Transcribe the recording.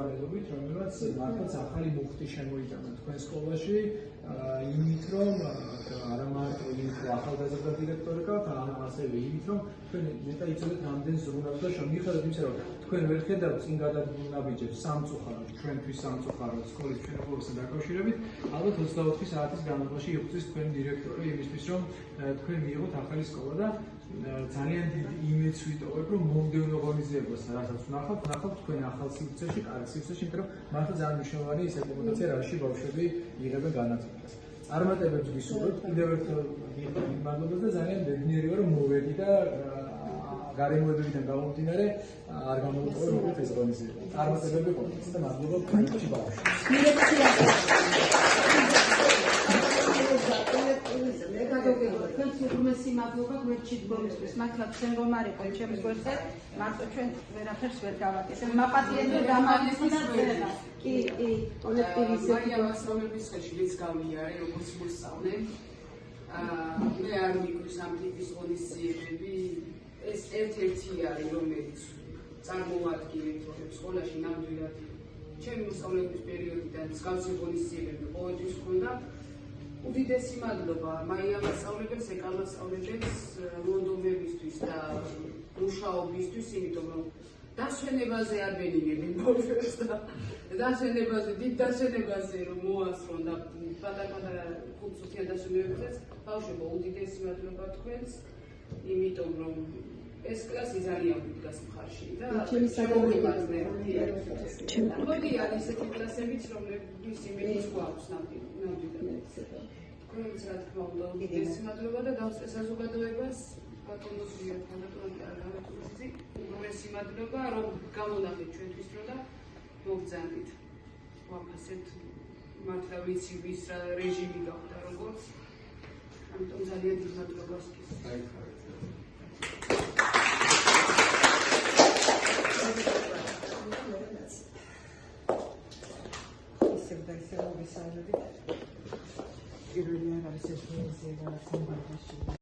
ვალიდობით, რომელმაც მართლაც ახალი მუხტი შემოიტანა თქვენ სკოლაში, იმით რომ არა მარტო იმით რომ ახალგაზრდა დირექტორი გაქვთ, არამედ ასევე იმით რომ თქვენ ნეტა იცოდეთ რამდენ ზრუნავს და მიუხედავად იმისა რომ თქვენ ვერ ხედავთ წინ გადაგუნაბიჯებს სამწუხაროდ, ჩვენთვის სამწუხაროდ სკოლის მშენებლობასთან დაკავშირებით, ალბათ 24 საათის განმავლობაში იღვწვის თქვენი დირექტორი იმისთვის რომ თქვენ მიიღოთ ახალი სკოლა და ძალიან დიდ იმედს ვიტოვებ რომ მომდევნო ღონისძიებას რასაც ვნახავთ თქვენ ახალ სივრცეში, კარგ სივრცეში, იმიტომ რომ მართლა ძალიან მნიშვნელოვანი ის ეკომუნიკაცია, რაში ბავშვები იღებენ განათლებას. წარმატებებს ვისურვებთ, კიდევ ერთხელ გიხდით მადლობას და ძალიან ბედნიერი ვარ რომ მოვედი და გარემოებებიდან გამომდინარე არ გამოვიტოვე როგორც ეს ღონისძიება. წარმატებები გქონდეთ და მადლობა თქვენში ბავშვებს. უმეტესი მადლობა გვერდში დგომისთვის. მართლა ჩვენ რომ არ იყო ჩემს გვერდზე, მარტო ჩვენ ვერაფერს ვერ გავაკეთებ. მაპატიეთ დამავიწყდა წერა. კი, კოლექტივის მასწავლებლების ხელში ვინც გავიარე, როგორც მოსწავლე. მე არ მიგვრის ამ ტიპის ღონისძიებები. ეს ერთ-ერთი არის, რომელიც წარმოვადგინეთ, რომ სკოლაში ნამდვილად ჩემი მოსწავლეობის პერიოდიდან მსგავსი ღონისძიებები ყოველთვის ჰქონდა. უდიდესი მადლობა მაია მასწავლებელს, ეკა მასწავლებელს, მონდომებისთვის და მუშაობისთვის, იმიტომ რომ დასვენებაზე არ ვენინებინ ბავშვებს და დიდ დასვენებაზე რომ მოასწრონ და პატარ-პატარა 5-წუთიან დასვენებებზეც ბავშვებო უდიდესი მადლობა თქვენს, იმიტომ რომ ეს კლასი ძალიან უდგას მხარში და მოდი არის ესეთი კლასებიც, რომლებიც იმედის გვაქვს ნამდვილად. თქვენც რა თქმა უნდა უდიდესი მადლობა და დავწერე საზოგადოებას ბატონო ზურია თანატოლი არგამეთუზი უმრავლესი მადლობა რომ გამონახეთ ჩვენთვის დრო და მოგზავნით. ვაფასეთ მართლა ვიცი ვის რა რეჟიმი გაქვთ როგორც. ამიტომ ძალიან დიდ მადლობას გისურვებთ. პირველი არის ეს ღონისძიება, რაც მომავალში